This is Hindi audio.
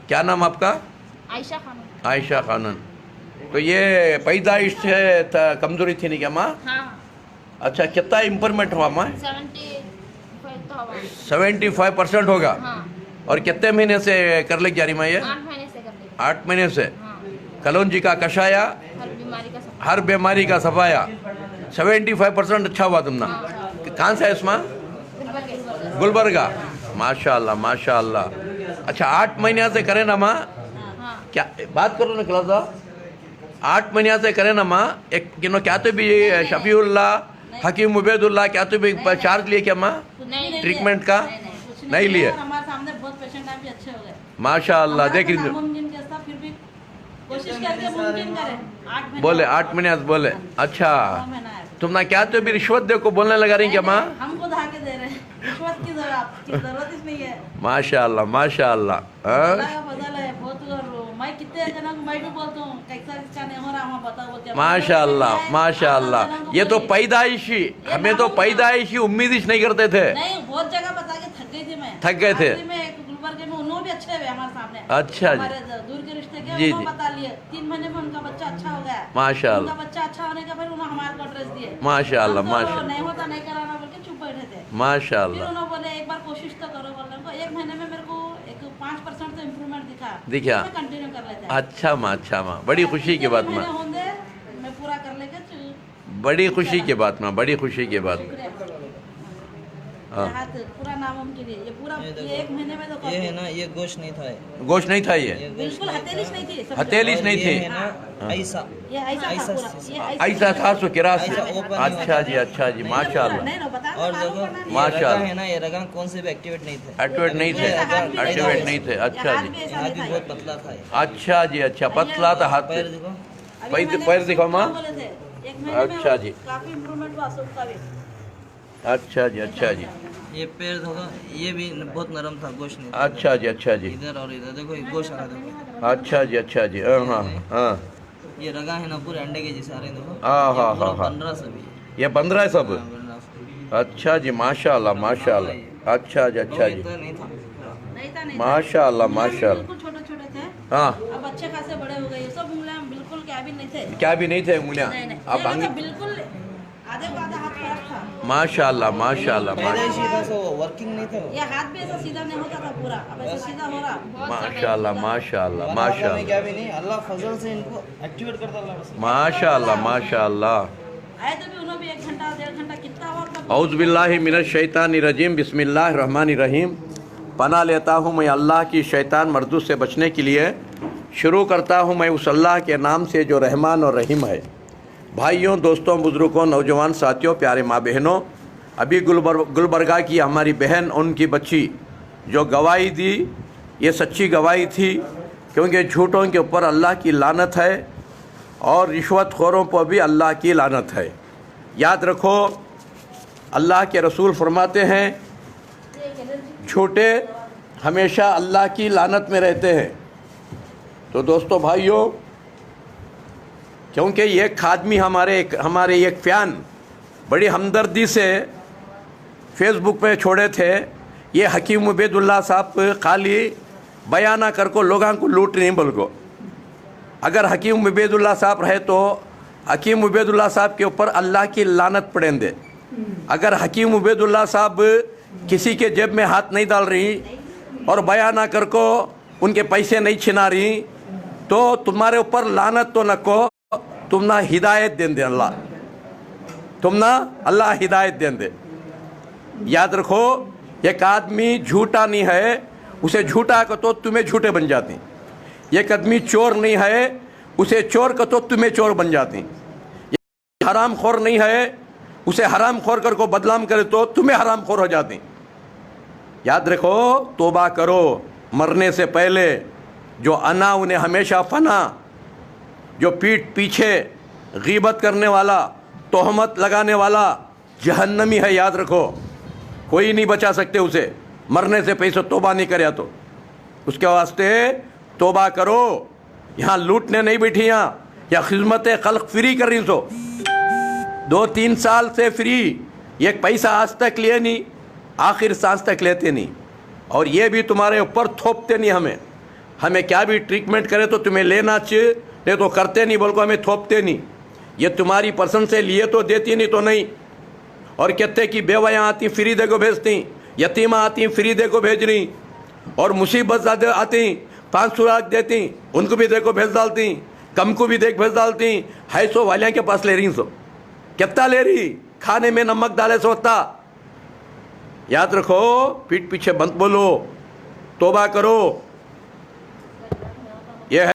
क्या नाम आपका? आयशा खानम। आयशा खानन। तो ये पैदाइश से कमजोरी थी नहीं क्या माँ? हाँ। अच्छा, कितना इम्प्रूवमेंट हुआ माँ? 75 तो हुआ। 75% होगा। हाँ। और कितने महीने से कर ले जा रही माँ ये? 8 महीने से कर ली। 8 महीने से। हाँ। कलौंजी का कषाया, हर बीमारी का सफाया, 75% अच्छा हुआ तुमना। कहाँ से है इसमें? गुलबर्गा। माशाल्लाह माशाल्लाह। अच्छा, 8 महीने से करे ना माँ? हाँ। क्या बात करो ना क्लासा? 8 महीने से करे ना माँ? एक किनो क्या तो भी शफीउल्लाह, हकीम उबैदुल्लाह क्या तो भी चार्ज लिए क्या माँ नहीं, ट्रीटमेंट का? नहीं लिए। हमारे सामने बहुत पेशेंट भी अच्छे हो गए माशाल्लाह। देख रही नामुमकिन के साथ फिर भी कोशिश करके मुमकिन करें। 8 महीने बोले 8 महीने बोले। अच्छा, 9 महीना है। तुमने क्या तो भी रिश्वत दे को बोलने लगा रही क्या माँ? हम खुद आके दे रहे हैं, रिश्वत की जरूरत ही नहीं है। माशाल्लाह माशाल्लाह। हाँ? अल्लाह का फजल है बहुत। मैं कितने जना को मैं भी बोलता हूँ कैसा नहीं हो रहा वहाँ बताओ बोलते हैं। माशाल्लाह माशाल्लाह। ये तो पैदाइशी, हमें तो पैदाइशी उम्मीद ही नहीं करते थे। नहीं, बहुत जगह बता के थक गई थी मैं। थक गए थे। आखिरी में एक गुलबर्गे में उन्होंने भी अच्छे हुए हमारे सामने। अच्छा जी। हमारे दूर के रिश्ते के जी, उन्होंने जी। बता लिए 3 महीने में उनका बच्चा अच्छा हो गया। माशाल्लाह। उनका बच्चा अच्छा होने का फिर उन्होंने हमारे को एड्रेस दिए। माशाल्लाह हम तो माशाल्लाह नहीं होता नहीं कराना बोल के चुप बैठे थे। फिर माशाल्लाह। उन्होंने बोले एक बार कोशिश तो करो बोलने को। 1 महीने में मेरे को एक 5% तो इम्प्रूवमेंट दिखा। मैं कंटिन्यू कर लेते हैं। अच्छा माँ, अच्छा माँ, बड़ी खुशी की बात माँ, मैं पूरा कर लेके बड़ी खुशी की बात माँ, बड़ी खुशी की बात। हाँ। हाथ पूरा नामुमकिन है। ये पूरा ये 1 महीने में तो ये है ना, ये गोश्त नहीं था। गोश्त नहीं था ये? बिल्कुल हथेलिश नहीं थी। समझो। हथेलिश नहीं ये थी। है ना ऐसा। ये ऐसा था पूरा। ये ऐसा था 183। ऐसा open अच्छा जी, अच्छा जी, माशाल्लाह। नहीं ना बता और मालूम जगह पड़ना नहीं। ये माशाल्लाह। रगा है ना, ये रगा कौन से भी एक्टिवेट नहीं थे। एक्टिवेट नहीं थे, ऐसा हाथ भी नहीं था। एक्टिवेट नहीं थे। ये अच्छा हाथ जी, भी ऐसा हाथ नहीं भी था। बहुत पतला था ये। अच्छा जी, अच्छा पतला था हाथ पे। पैर देखो। अभी पैर मैंने दिखाओ माँ। बोले थे, 1 महीने में अच्छा जी। काफी इम्प्रूवमेंट हुआ सबका भी। अच्छा जी, अच्छा जी, ये पैर देखो, ये भी बहुत नरम था, गोश्त नहीं था। अच्छा जी, अच्छा जी, इधर और इधर देखो, ये गोश्त आ रहा देखो। अच्छा जी, अच्छा जी। हाँ हाँ हाँ। ये रगा है ना पूरे अंडे के जैसे आ रहे हैं देखो। हाँ, ये हाँ, पूरा हाँ, हाँ। 15 से भी। ये 15 है सब? हाँ, 15 से। अच्छा जी, माशाल्लाह माशाल्लाह। अच्छा जी, अच्छा जी, इतना नहीं था। नहीं था नहीं था। माशाल्लाह उंगलियां माशाल्लाह। बिल्कुल छोटे छोटे थे। हाँ, अब अच्छे खासे बड़े हो गए। ये सब उंगलियां बिल्कुल क्या भी नहीं थे। क्या भी नहीं थे उंगलियां? नहीं नहीं अब ये मतलब अंग बिल्कुल आधे को आधा हाथ फर्क था। माशाल्लाह माशाल्लाह पैदाइशी था, सो वर्किंग नहीं था वो। ये हाथ भी ऐसा सीधा नहीं होता था पूरा। अब ऐसा सीधा हो रहा। माशाल्लाह माशाल्लाह में माशाल्लाह क्या भी नहीं, अल्लाह फजल से इनको एक्टिवेट करता अल्लाह बस। माशाल्लाह माशाल्लाह। आए तो भी उन्होंने भी 1 घंटा 1.5 घंटा कितना वक्त। औज़ु बिल्लाहि मिनश शैतानिर रजीम, बिस्मिल्लाहिर रहमानिर रहीम। पनाह लेता हूँ मैं अल्लाह की शैतान मर्दूद से बचने के लिए। शुरू करता हूँ मैं उस अल्लाह के नाम से जो रहमान और रहीम है। भाइयों, दोस्तों, बुज़ुर्गों, नौजवान साथियों, प्यारे माँ बहनों, अभी गुलबर्गा की हमारी बहन, उनकी बच्ची जो गवाही दी, ये सच्ची गवाही थी, क्योंकि झूठों के ऊपर अल्लाह की लानत है और रिश्वतखोरों पर भी अल्लाह की लानत है। याद रखो, अल्लाह के रसूल फरमाते हैं झूठे हमेशा अल्लाह की लानत में रहते हैं। तो दोस्तों, भाइयों, क्योंकि एक आदमी हमारे एक फ़ैन बड़ी हमदर्दी से फेसबुक पे छोड़े थे, ये हकीम उबैदुल्लाह साहब खाली बयाना कर को लोगों को लूट नहीं बोल को। अगर हकीम उबैदुल्लाह साहब रहे तो हकीम उबैदुल्लाह साहब के ऊपर अल्लाह की लानत पड़ेंगे। अगर हकीम उबैदुल्लाह साहब किसी के जेब में हाथ नहीं डाल रही और बयाना कर को उनके पैसे नहीं छिना रही, तो तुम्हारे ऊपर लानत तो न को, तुम ना हिदायत दें दे अल्लाह, तुम ना अल्लाह हिदायत दें दे। याद रखो, एक आदमी झूठा नहीं है, उसे झूठा को तो तुम्हें झूठे बन जाती। एक आदमी चोर नहीं है, उसे चोर को तो तुम्हें चोर बन जाती। हराम खोर नहीं है, उसे हराम खोर कर को बदनाम करे तो तुम्हें हराम खोर हो जाती। याद रखो, तौबा करो मरने से पहले। जो अना उन्हें हमेशा फना, जो पीठ पीछे गीबत करने वाला, तोहमत लगाने वाला जहन्नमी है। याद रखो, कोई नहीं बचा सकते उसे मरने से पहले तौबा नहीं करे तो। उसके वास्ते तौबा करो। यहाँ लूटने नहीं बैठी, यहाँ या खिदमत खल्क फ्री कर रही सो। 2-3 साल से फ्री, एक पैसा आज तक लिए नहीं, आखिर सांस तक लेते नहीं, और ये भी तुम्हारे ऊपर थोपते नहीं हमें। हमें क्या भी ट्रीटमेंट करे तो तुम्हें लेना चाहिए, नहीं तो करते नहीं, बोल को हमें थोपते नहीं। ये तुम्हारी पसंद से लिए तो देती, नहीं तो नहीं। और कहते कि बेवयाँ आती फ्री दे को भेजती, यतीमा आती फ्री दे को भेज रही, और मुसीबत आती 500 लाख देती, उनको भी देखो भेज डालती, कम को भी देख भेज डालती, 250 वालियाँ के पास ले रही सो। कितना ले रही? खाने में नमक डाले सो होता। याद रखो, पीठ पीछे बंद बोलो, तोबा करो। ये है